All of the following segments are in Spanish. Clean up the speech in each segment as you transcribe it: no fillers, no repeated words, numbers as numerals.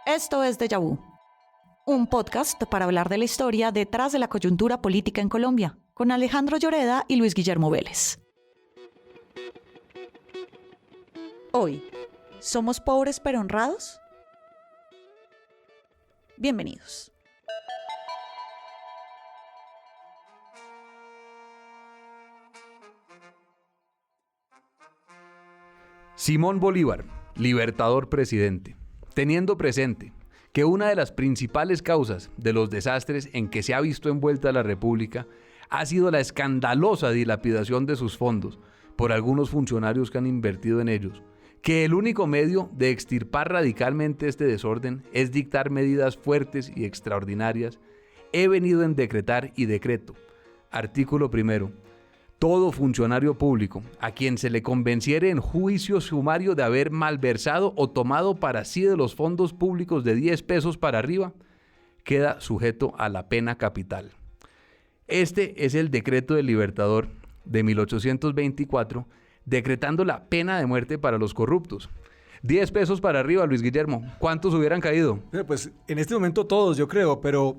Esto es Déjà Vu, un podcast para hablar de la historia detrás de la coyuntura política en Colombia, con Alejandro Lloreda y Luis Guillermo Vélez. Hoy, ¿somos pobres pero honrados? Bienvenidos. Simón Bolívar, libertador presidente, teniendo presente que una de las principales causas de los desastres en que se ha visto envuelta la República ha sido la escandalosa dilapidación de sus fondos por algunos funcionarios que han invertido en ellos, que el único medio de extirpar radicalmente este desorden es dictar medidas fuertes y extraordinarias, he venido en decretar y decreto. Artículo 1. Todo funcionario público, a quien se le convenciere en juicio sumario de haber malversado o tomado para sí de los fondos públicos de 10 pesos para arriba, queda sujeto a la pena capital. Este es el decreto del Libertador de 1824, decretando la pena de muerte para los corruptos. 10 pesos para arriba, Luis Guillermo. ¿Cuántos hubieran caído? Pues en este momento todos, yo creo, pero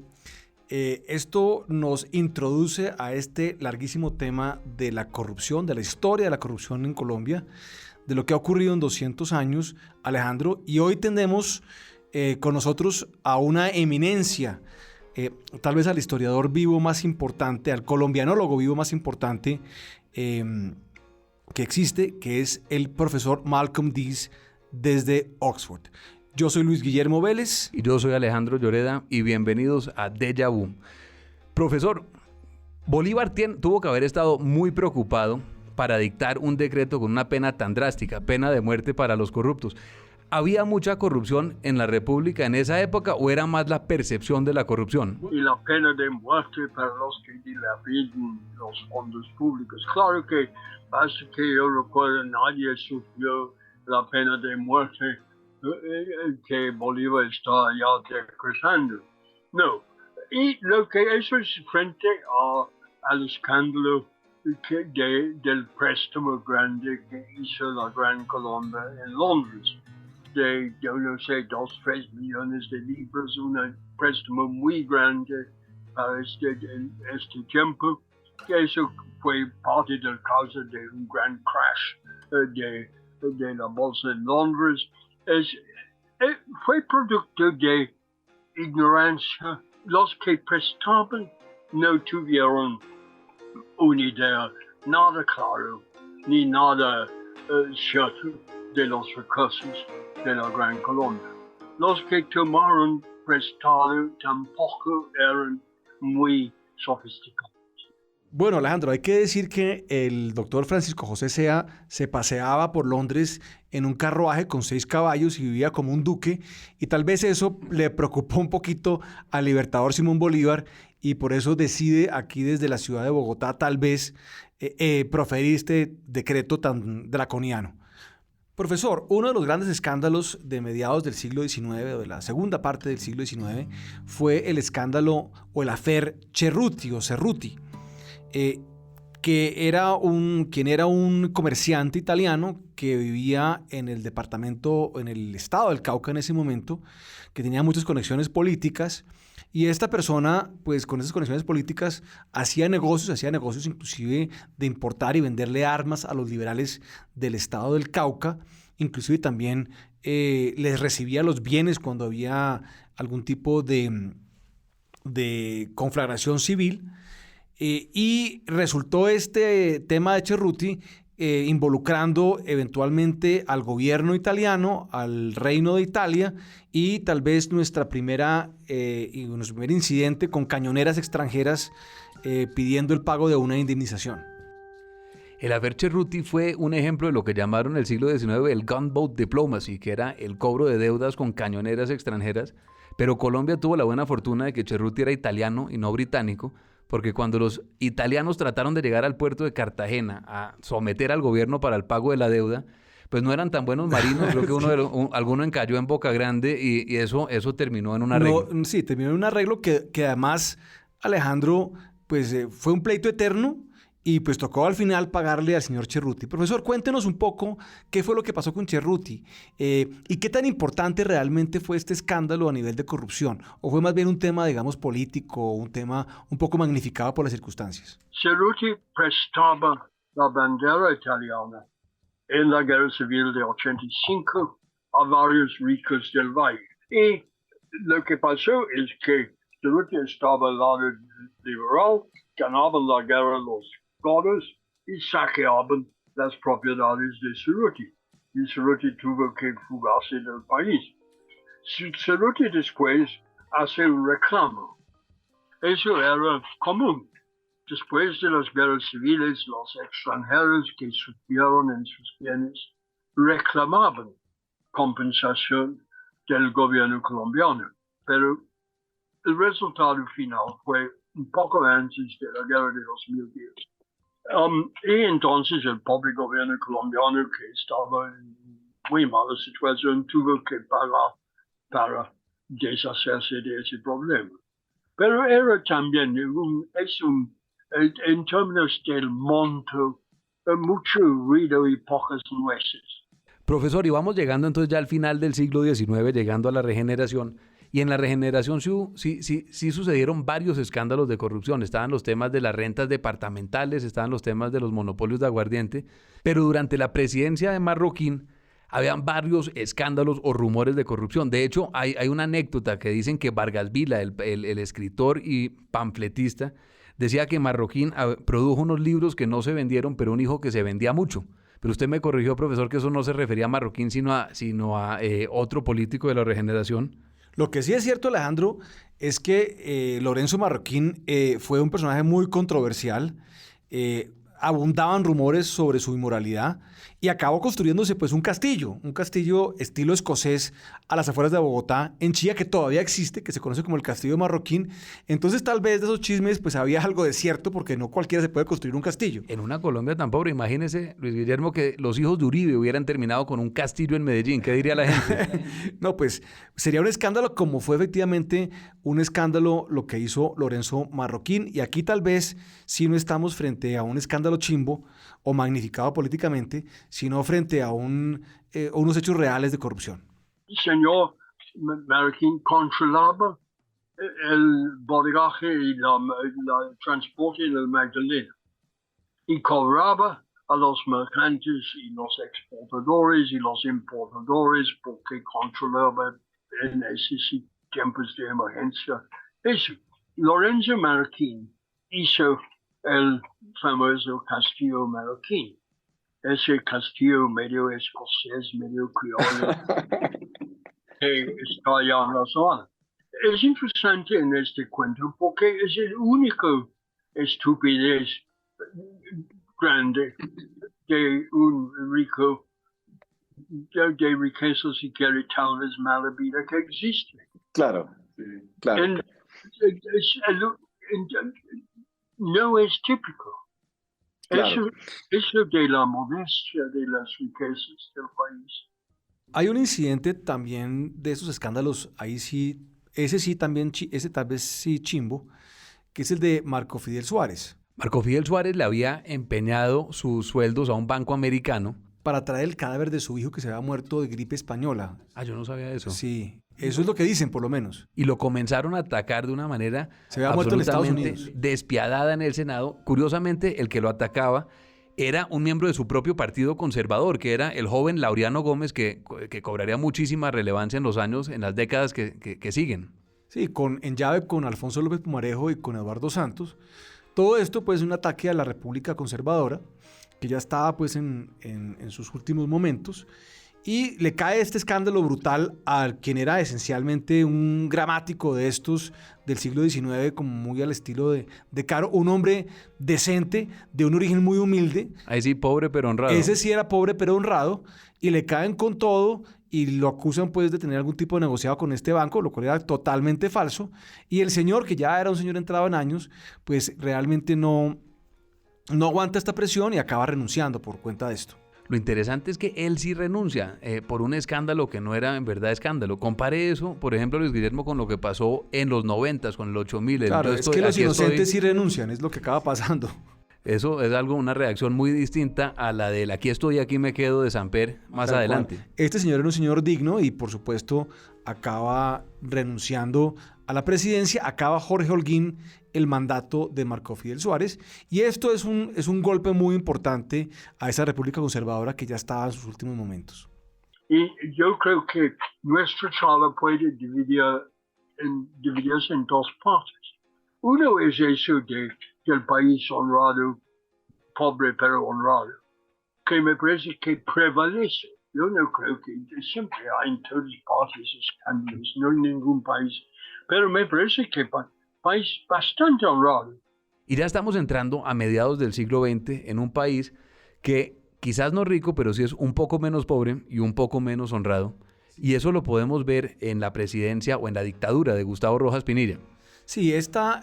esto nos introduce a este larguísimo tema de la corrupción, de la historia de la corrupción en Colombia, de lo que ha ocurrido en 200 años, Alejandro, y hoy tenemos con nosotros a una eminencia, tal vez al historiador vivo más importante, al colombianólogo vivo más importante que existe, que es el profesor Malcolm Deas desde Oxford. Yo soy Luis Guillermo Vélez. Y yo soy Alejandro Lloreda y bienvenidos a Déjà Vu. Profesor, Bolívar tuvo que haber estado muy preocupado para dictar un decreto con una pena tan drástica, pena de muerte para los corruptos. ¿Había mucha corrupción en la República en esa época o era más la percepción de la corrupción? Y la pena de muerte para los que dilapiden los fondos públicos. Claro que, hasta que yo recuerdo, nadie sufrió la pena de muerte que Bolívar está ya decretando. No. Y lo que eso es frente al escándalo del préstamo grande que hizo la Gran Colombia en Londres. Yo no sé, 2-3 millones de libras, un préstamo muy grande para este tiempo. Que eso fue parte de la causa de un gran crash de la bolsa en Londres. Fue producto de ignorancia. Los que prestaban no tuvieron una idea nada clara ni nada cierto de los recursos de la Gran Colombia. Los que tomaron prestado tampoco eran muy sofisticados. Bueno, Alejandro, hay que decir que el doctor Francisco José Sea se paseaba por Londres en un carruaje con 6 caballos y vivía como un duque, y tal vez eso le preocupó un poquito al libertador Simón Bolívar y por eso decide aquí desde la ciudad de Bogotá tal vez proferir este decreto tan draconiano. Profesor, uno de los grandes escándalos de mediados del siglo XIX o de la segunda parte del siglo XIX fue el escándalo o el affair Cerruti. Quien era un comerciante italiano que vivía en el estado del Cauca en ese momento, que tenía muchas conexiones políticas, y esta persona, pues con esas conexiones políticas, hacía negocios inclusive de importar y venderle armas a los liberales del estado del Cauca, inclusive también les recibía los bienes cuando había algún tipo de conflagración civil. Y resultó este tema de Cerruti involucrando eventualmente al gobierno italiano, al Reino de Italia y tal vez nuestro primer incidente con cañoneras extranjeras pidiendo el pago de una indemnización. El affair Cerruti fue un ejemplo de lo que llamaron en el siglo XIX el gunboat diplomacy, que era el cobro de deudas con cañoneras extranjeras, pero Colombia tuvo la buena fortuna de que Cerruti era italiano y no británico, porque cuando los italianos trataron de llegar al puerto de Cartagena a someter al gobierno para el pago de la deuda, pues no eran tan buenos marinos. Creo que alguno encalló en Boca Grande y eso terminó en un arreglo. No, sí, terminó en un arreglo que además, Alejandro, pues fue un pleito eterno y pues tocó al final pagarle al señor Cerruti. Profesor, cuéntenos un poco qué fue lo que pasó con Cerruti y qué tan importante realmente fue este escándalo a nivel de corrupción, o fue más bien un tema, digamos, político, un tema un poco magnificado por las circunstancias. Cerruti prestaba la bandera italiana en la guerra civil de 85 a varios ricos del valle. Y lo que pasó es que Cerruti estaba al lado liberal, ganaban la guerra los godos y saqueaban las propiedades de Cerruti. Y Cerruti tuvo que fugarse del país. Cerruti después hace un reclamo. Eso era común. Después de las guerras civiles, los extranjeros que sufrieron en sus bienes reclamaban compensación del gobierno colombiano. Pero el resultado final fue un poco antes de la guerra de 2010. Y entonces el pobre gobierno colombiano, que estaba en muy mala situación, tuvo que pagar para deshacerse de ese problema. Pero era también en términos del monto, mucho ruido y pocas nueces. Profesor, y vamos llegando entonces ya al final del siglo XIX, llegando a la regeneración. Y en la regeneración sí sucedieron varios escándalos de corrupción. Estaban los temas de las rentas departamentales, estaban los temas de los monopolios de aguardiente, pero durante la presidencia de Marroquín habían varios escándalos o rumores de corrupción. De hecho, hay una anécdota que dicen que Vargas Vila, el escritor y pamfletista, decía que Marroquín produjo unos libros que no se vendieron, pero un hijo que se vendía mucho. Pero usted me corrigió, profesor, que eso no se refería a Marroquín, sino a otro político de la regeneración. Lo que sí es cierto, Alejandro, es que Lorenzo Marroquín fue un personaje muy controversial. Abundaban rumores sobre su inmoralidad y acabó construyéndose pues un castillo estilo escocés a las afueras de Bogotá, en Chía, que todavía existe, que se conoce como el Castillo de Marroquín. Entonces tal vez de esos chismes pues había algo de cierto, porque no cualquiera se puede construir un castillo. En una Colombia tan pobre, imagínese, Luis Guillermo, que los hijos de Uribe hubieran terminado con un castillo en Medellín. ¿Qué diría la gente? No, pues sería un escándalo, como fue efectivamente un escándalo lo que hizo Lorenzo Marroquín, y aquí tal vez sí no estamos frente a un escándalo chimbo o magnificado políticamente, sino frente a unos hechos reales de corrupción. El señor Marroquín controlaba el bodegaje y el transporte en el Magdalena y cobraba a los mercantes y los exportadores y los importadores, porque controlaba en esos tiempos de emergencia eso. Lorenzo Marroquín hizo el famoso Castillo Marroquín, ese castillo medio escocés, medio criollo, que está allá en la zona. Es interesante en este cuento porque es el único estupidez grande de un rico, de riqueza, si quiere, tal vez mala vida, que existe. Claro, sí, claro. No es típico. Claro. Eso de la modestia de las riquezas del país. Hay un incidente también de esos escándalos, ahí sí, ese tal vez sí chimbo, que es el de Marco Fidel Suárez. Marco Fidel Suárez le había empeñado sus sueldos a un banco americano para traer el cadáver de su hijo que se había muerto de gripe española. Ah, yo no sabía eso. Sí, eso es lo que dicen, por lo menos. Y lo comenzaron a atacar de una manera se había muerto en Estados absolutamente Unidos, despiadada en el Senado. Curiosamente, el que lo atacaba era un miembro de su propio partido conservador, que era el joven Laureano Gómez, que cobraría muchísima relevancia en las décadas que siguen. Sí, en llave con Alfonso López Pumarejo y con Eduardo Santos. Todo esto, pues, es un ataque a la República Conservadora, que ya estaba, pues, en sus últimos momentos. Y le cae este escándalo brutal a quien era esencialmente un gramático de estos del siglo XIX, como muy al estilo de Caro, un hombre decente, de un origen muy humilde. Ahí sí, pobre pero honrado. Ese sí era pobre pero honrado, y le caen con todo y lo acusan pues de tener algún tipo de negociado con este banco, lo cual era totalmente falso. Y el señor, que ya era un señor entrado en años, pues realmente no aguanta esta presión y acaba renunciando por cuenta de esto. Lo interesante es que él sí renuncia por un escándalo que no era en verdad escándalo. Compare eso, por ejemplo, Luis Guillermo, con lo que pasó en los 90s, con el 8000. Claro, es que los inocentes sí renuncian, es lo que acaba pasando. Eso es una reacción muy distinta a la del aquí estoy, aquí me quedo de Samper más Tal adelante. cual. Este señor era un señor digno y por supuesto acaba renunciando a la presidencia, acaba Jorge Holguín el mandato de Marco Fidel Suárez y esto es un golpe muy importante a esa república conservadora que ya estaba en sus últimos momentos. Y yo creo que nuestra charla puede dividirse en dos partes. Uno es eso del país honrado, pobre pero honrado, que me parece que prevalece. Yo no creo que siempre hay en todas partes escándalos, no en ningún país, pero me parece que país bastante honrado. Y ya estamos entrando a mediados del siglo XX en un país que quizás no rico, pero sí es un poco menos pobre y un poco menos honrado. Y eso lo podemos ver en la presidencia o en la dictadura de Gustavo Rojas Pinilla. Sí, esta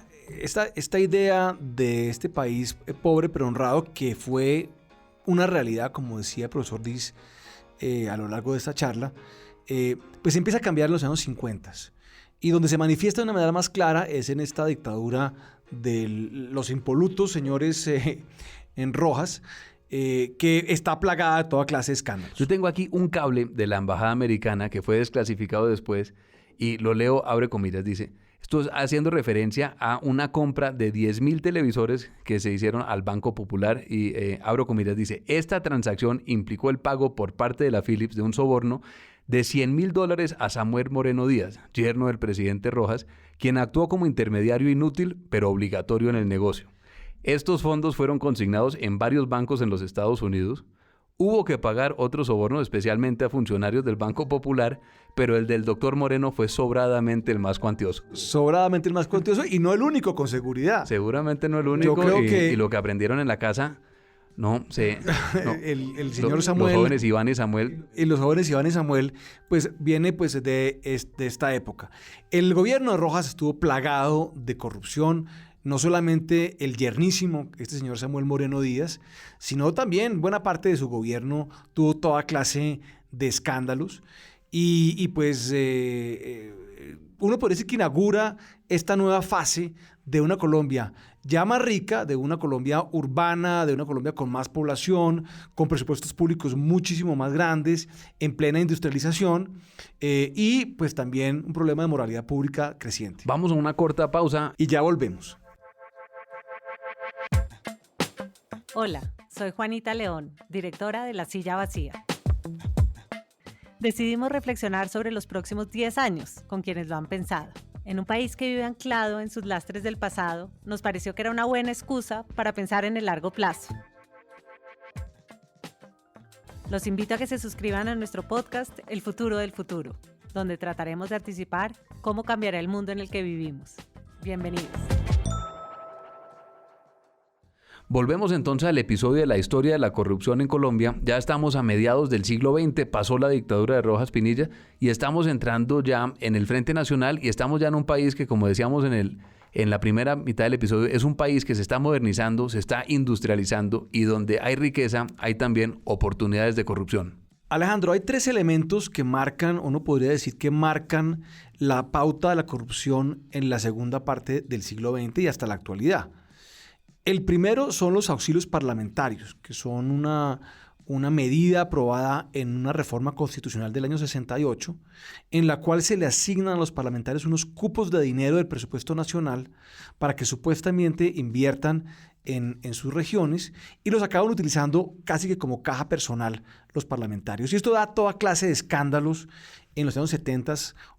idea de este país pobre pero honrado, que fue una realidad, como decía el profesor Diz a lo largo de esta charla, pues empieza a cambiar en los años 50. Y donde se manifiesta de una manera más clara es en esta dictadura de los impolutos señores en Rojas, que está plagada de toda clase de escándalos. Yo tengo aquí un cable de la embajada americana que fue desclasificado después y lo leo, abre comillas, dice: esto es haciendo referencia a una compra de 10,000 televisores que se hicieron al Banco Popular y abro comillas, dice: esta transacción implicó el pago por parte de la Philips de un soborno de $100,000 a Samuel Moreno Díaz, yerno del presidente Rojas, quien actuó como intermediario inútil pero obligatorio en el negocio. Estos fondos fueron consignados en varios bancos en los Estados Unidos. Hubo que pagar otro soborno especialmente a funcionarios del Banco Popular, pero el del doctor Moreno fue sobradamente el más cuantioso. Sobradamente el más cuantioso y no el único, con seguridad. Seguramente no el único. Yo creo que... y lo que aprendieron en la casa... No. El señor Samuel... Los jóvenes Iván y Samuel... Y los jóvenes Iván y Samuel, pues viene pues de esta época. El gobierno de Rojas estuvo plagado de corrupción, no solamente el yernísimo, este señor Samuel Moreno Díaz, sino también buena parte de su gobierno tuvo toda clase de escándalos. Y pues uno podría decir que inaugura esta nueva fase de una Colombia ya más rica, de una Colombia urbana, de una Colombia con más población, con presupuestos públicos muchísimo más grandes, en plena industrialización y pues también un problema de moralidad pública creciente. Vamos a una corta pausa y ya volvemos. Hola, soy Juanita León, directora de La Silla Vacía. Decidimos reflexionar sobre los próximos 10 años con quienes lo han pensado. En un país que vive anclado en sus lastres del pasado, nos pareció que era una buena excusa para pensar en el largo plazo. Los invito a que se suscriban a nuestro podcast El Futuro del Futuro, donde trataremos de anticipar cómo cambiará el mundo en el que vivimos. Bienvenidos. Volvemos entonces al episodio de la historia de la corrupción en Colombia. Ya estamos a mediados del siglo XX, pasó la dictadura de Rojas Pinilla y estamos entrando ya en el Frente Nacional y estamos ya en un país que, como decíamos en la primera mitad del episodio, es un país que se está modernizando, se está industrializando y donde hay riqueza, hay también oportunidades de corrupción. Alejandro, hay 3 elementos que marcan, uno podría decir que marcan la pauta de la corrupción en la segunda parte del siglo XX y hasta la actualidad. El primero son los auxilios parlamentarios, que son una medida aprobada en una reforma constitucional del año 68, en la cual se le asignan a los parlamentarios unos cupos de dinero del presupuesto nacional para que supuestamente inviertan en sus regiones y los acaban utilizando casi que como caja personal los parlamentarios. Y esto da toda clase de escándalos en los años 70,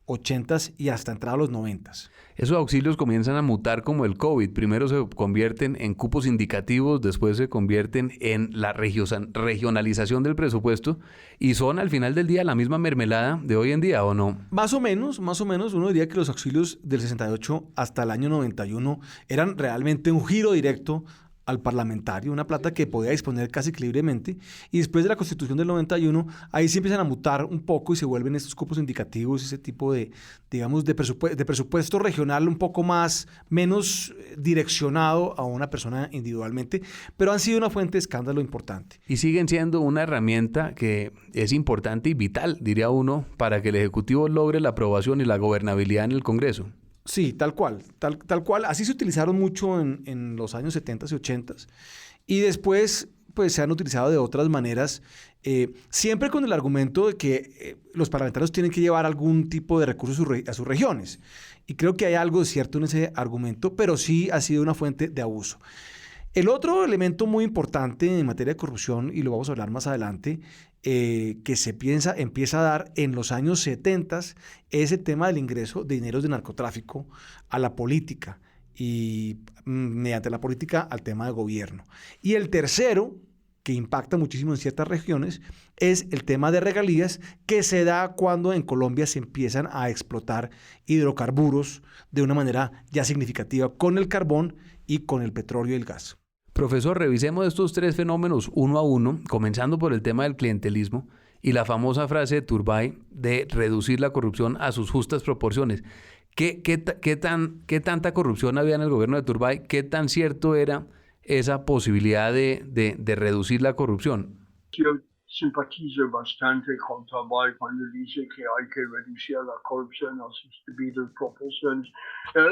80 y hasta entrada a los 90. Esos auxilios comienzan a mutar como el COVID. Primero se convierten en cupos indicativos, después se convierten en la regionalización del presupuesto y son al final del día la misma mermelada de hoy en día, ¿o no? Más o menos, uno diría que los auxilios del 68 hasta el año 91 eran realmente un giro directo al parlamentario, una plata que podía disponer casi que libremente, y después de la Constitución del 91, ahí sí empiezan a mutar un poco y se vuelven estos cupos indicativos, ese tipo de, digamos, de presupuesto regional un poco menos direccionado a una persona individualmente, pero han sido una fuente de escándalo importante. Y siguen siendo una herramienta que es importante y vital, diría uno, para que el Ejecutivo logre la aprobación y la gobernabilidad en el Congreso. Sí, tal cual. Así se utilizaron mucho en los años 70 y 80 y después pues se han utilizado de otras maneras, siempre con el argumento de que los parlamentarios tienen que llevar algún tipo de recursos a sus regiones. Y creo que hay algo de cierto en ese argumento, pero sí ha sido una fuente de abuso. El otro elemento muy importante en materia de corrupción, y lo vamos a hablar más adelante, que empieza a dar en los años 70, es el tema del ingreso de dineros de narcotráfico a la política y mediante la política al tema de gobierno. Y el tercero, que impacta muchísimo en ciertas regiones, es el tema de regalías que se da cuando en Colombia se empiezan a explotar hidrocarburos de una manera ya significativa con el carbón y con el petróleo y el gas. Profesor, revisemos estos tres fenómenos uno a uno, comenzando por el tema del clientelismo y la famosa frase de Turbay de reducir la corrupción a sus justas proporciones. ¿Qué tanta corrupción había en el gobierno de Turbay? ¿Qué tan cierto era esa posibilidad de reducir la corrupción? Yo simpatizo bastante con Turbay cuando dice que hay que reducir la corrupción a sus debidas proporciones.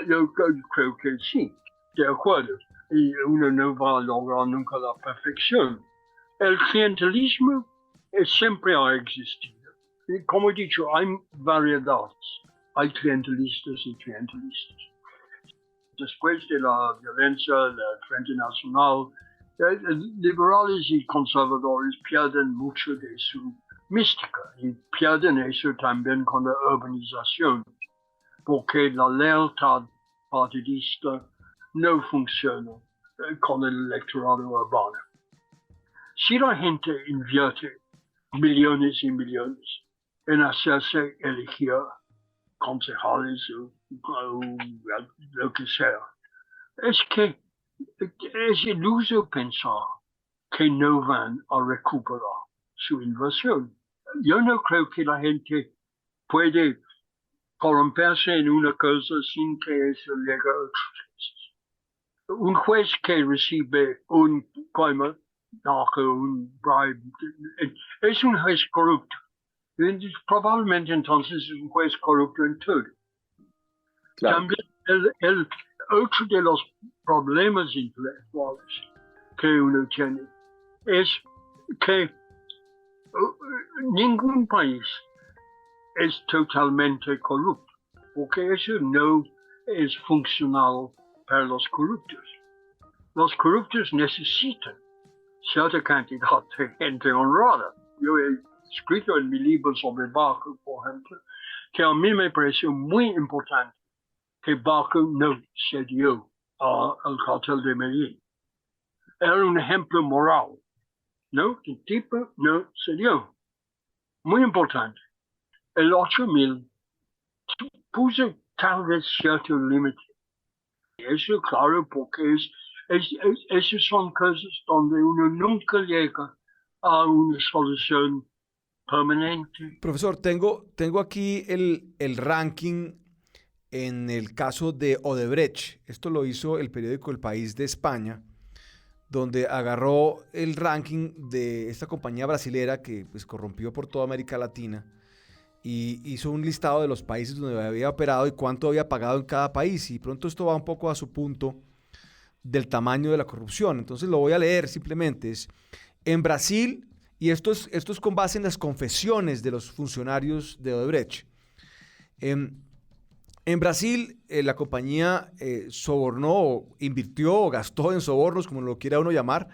Yo creo que sí, de acuerdo. Y uno no va a lograr nunca la perfección. El clientelismo siempre ha existido. Y como he dicho, hay variedades. Hay clientelistas y clientelistas. Después de la violencia del Frente Nacional, liberales y conservadores pierden mucho de su mística y pierden eso también con la urbanización, porque la lealtad partidista no funciona con el electorado urbano. Si la gente invierte millones y millones en hacerse elegir concejales o lo que sea, es que es iluso pensar que no van a recuperar su inversión. Yo no creo que la gente puede corromperse en una cosa sin que eso llegue a otras cosas. Un juez que recibe un coima, un bribe, es un juez corrupto. Probablemente entonces es un juez corrupto en todo. Claro. También otro de los problemas intelectuales que uno tiene es que ningún país es totalmente corrupto, porque eso no es funcional para los corruptos. Los corruptos necesitan cierta cantidad de gente honrada. Yo he escrito en mi libro sobre Barco, por ejemplo, que a mí me pareció muy importante que Barco no cedió al cartel de Medellín. Era un ejemplo moral, ¿no? El tipo no cedió. Muy importante. El 8000 puso tal vez cierto límite. Eso, claro, porque esas son cosas donde uno nunca llega a una solución permanente. Profesor, tengo aquí el ranking en el caso de Odebrecht. Esto lo hizo el periódico El País de España, donde agarró el ranking de esta compañía brasilera que pues, corrompió por toda América Latina y hizo un listado de los países donde había operado y cuánto había pagado en cada país. Y pronto esto va un poco a su punto del tamaño de la corrupción. Entonces lo voy a leer simplemente. Es, en Brasil, y esto es con base en las confesiones de los funcionarios de Odebrecht. En Brasil, la compañía sobornó, invirtió o gastó en sobornos, como lo quiera uno llamar,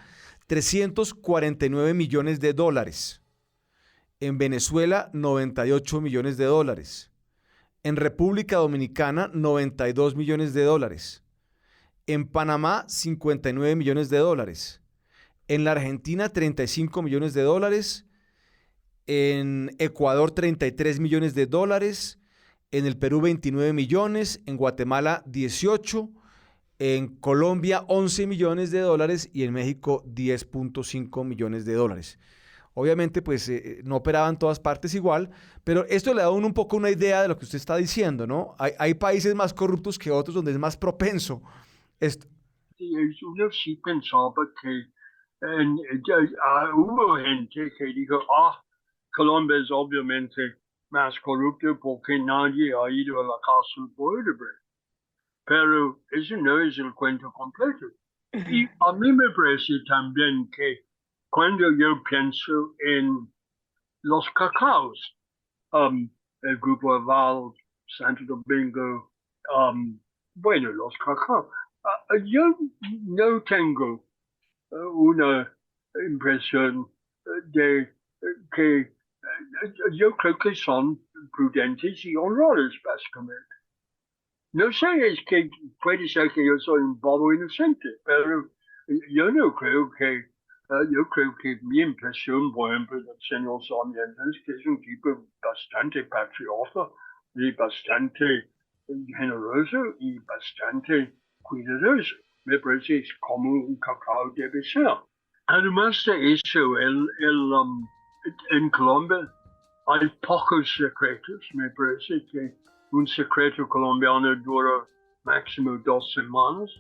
349 millones de dólares. En Venezuela, 98 millones de dólares. En República Dominicana, 92 millones de dólares. En Panamá, 59 millones de dólares. En la Argentina, 35 millones de dólares. En Ecuador, 33 millones de dólares. En el Perú, 29 millones. En Guatemala, 18. En Colombia, 11 millones de dólares. Y en México, 10.5 millones de dólares. Obviamente, pues no operaba en todas partes igual, pero esto le da a uno un poco una idea de lo que usted está diciendo, ¿no? Hay países más corruptos que otros donde es más propenso esto. Uno sí pensaba que hubo gente que dijo, Colombia es obviamente más corrupto porque nadie ha ido a la cárcel por Odebrecht. Pero eso no es el cuento completo. Y a mí me parece también que cuando yo pienso en los cacaos, el Grupo Aval, Santo Domingo, bueno, los cacaos, yo no tengo una impresión de que yo creo que son prudentes y honrados, básicamente. No sé, es que puede ser que yo soy un bobo inocente, pero yo no creo que, yo creo que mi impresión, por ejemplo, del señor Sarmiento es que es un tipo bastante patriota y bastante generoso y bastante cuidadoso. Me parece es como un cacao debe ser. Además de eso, en Colombia hay pocos secretos. Me parece que un secreto colombiano dura máximo 2 semanas.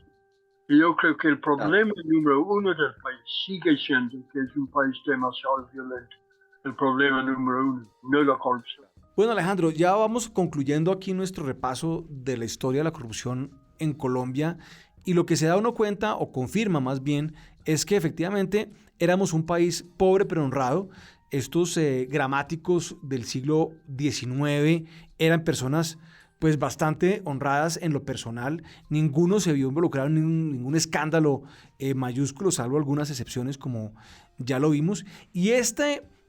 Y yo creo que el problema número uno del país sigue siendo que es un país demasiado violento. El problema número uno, no la corrupción. Bueno, Alejandro, ya vamos concluyendo aquí nuestro repaso de la historia de la corrupción en Colombia, y lo que se da uno cuenta, o confirma más bien, es que efectivamente éramos un país pobre pero honrado. Estos gramáticos del siglo XIX eran personas pues bastante honradas en lo personal. Ninguno se vio involucrado en ningún escándalo mayúsculo, salvo algunas excepciones, como ya lo vimos. Y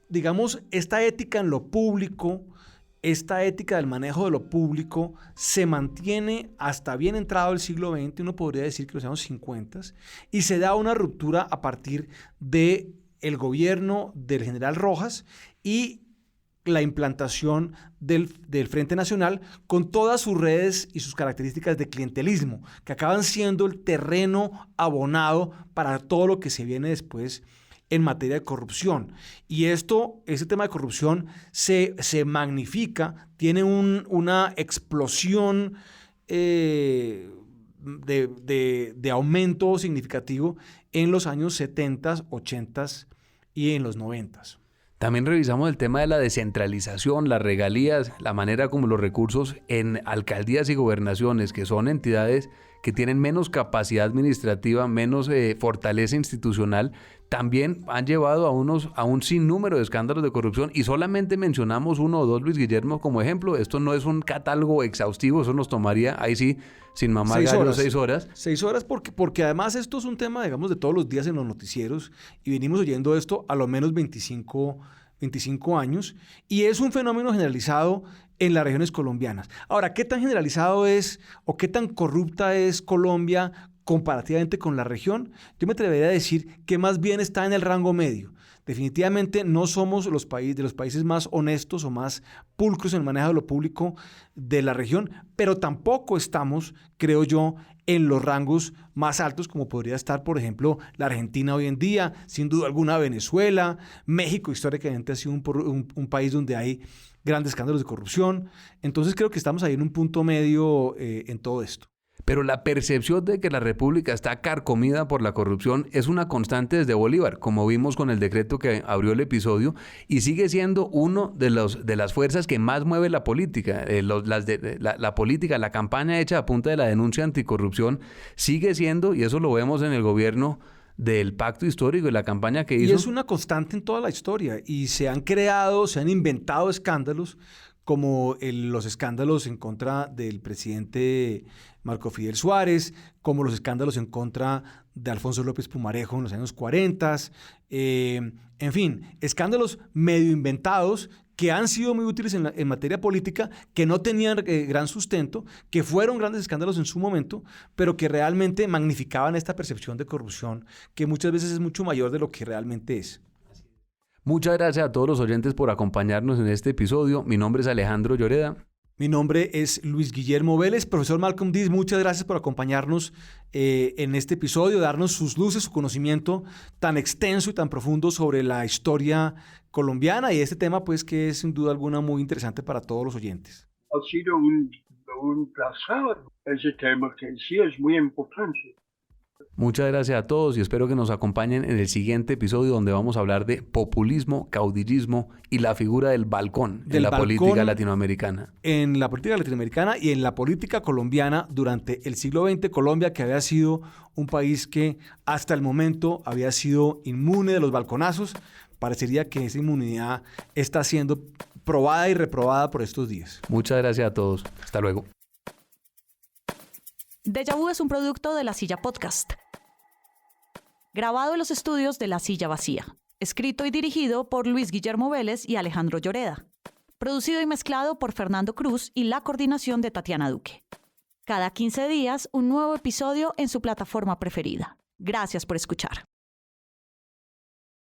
digamos, esta ética en lo público, esta ética del manejo de lo público se mantiene hasta bien entrado el siglo XX, uno podría decir que los años 50, y se da una ruptura a partir del gobierno del general Rojas y la implantación del Frente Nacional con todas sus redes y sus características de clientelismo, que acaban siendo el terreno abonado para todo lo que se viene después en materia de corrupción. Y ese tema de corrupción se magnifica, tiene una explosión de aumento significativo en los años 70, 80 y en los 90. También revisamos el tema de la descentralización, las regalías, la manera como los recursos en alcaldías y gobernaciones, que son entidades que tienen menos capacidad administrativa, menos fortaleza institucional, también han llevado a un sinnúmero de escándalos de corrupción, y solamente mencionamos uno o dos, Luis Guillermo, como ejemplo. Esto no es un catálogo exhaustivo, eso nos tomaría, ahí sí, sin mamar gallo, 6 horas. 6 horas porque además esto es un tema, digamos, de todos los días en los noticieros, y venimos oyendo esto a lo menos 25 años, y es un fenómeno generalizado en las regiones colombianas. Ahora, ¿qué tan generalizado es o qué tan corrupta es Colombia comparativamente con la región? Yo me atrevería a decir que más bien está en el rango medio. Definitivamente no somos de los países más honestos o más pulcros en el manejo de lo público de la región, pero tampoco estamos, creo yo, en los rangos más altos, como podría estar, por ejemplo, la Argentina hoy en día, sin duda alguna Venezuela, México históricamente ha sido un país donde hay grandes escándalos de corrupción. Entonces creo que estamos ahí en un punto medio en todo esto. Pero la percepción de que la República está carcomida por la corrupción es una constante desde Bolívar, como vimos con el decreto que abrió el episodio, y sigue siendo uno de las fuerzas que más mueve la política. La política, la campaña hecha a punta de la denuncia anticorrupción sigue siendo, y eso lo vemos en el gobierno del pacto histórico y la campaña que hizo. Y es una constante en toda la historia, y se han inventado escándalos, como los escándalos en contra del presidente Marco Fidel Suárez, como los escándalos en contra de Alfonso López Pumarejo en los años 40, en fin, escándalos medio inventados que han sido muy útiles en materia política, que no tenían gran sustento, que fueron grandes escándalos en su momento, pero que realmente magnificaban esta percepción de corrupción, que muchas veces es mucho mayor de lo que realmente es. Muchas gracias a todos los oyentes por acompañarnos en este episodio. Mi nombre es Alejandro Lloreda. Mi nombre es Luis Guillermo Vélez. Profesor Malcolm Diz, muchas gracias por acompañarnos en este episodio, darnos sus luces, su conocimiento tan extenso y tan profundo sobre la historia colombiana y este tema, pues, que es sin duda alguna muy interesante para todos los oyentes. Ha sido un placer ese tema que sí es muy importante. Muchas gracias a todos y espero que nos acompañen en el siguiente episodio donde vamos a hablar de populismo, caudillismo y la figura del balcón en la política latinoamericana. En la política latinoamericana y en la política colombiana durante el siglo XX, Colombia, que había sido un país que hasta el momento había sido inmune de los balconazos, parecería que esa inmunidad está siendo probada y reprobada por estos días. Muchas gracias a todos. Hasta luego. Déjà Vu es un producto de La Silla Podcast. Grabado en los estudios de La Silla Vacía. Escrito y dirigido por Luis Guillermo Vélez y Alejandro Lloreda. Producido y mezclado por Fernando Cruz y la coordinación de Tatiana Duque. Cada 15 días, un nuevo episodio en su plataforma preferida. Gracias por escuchar.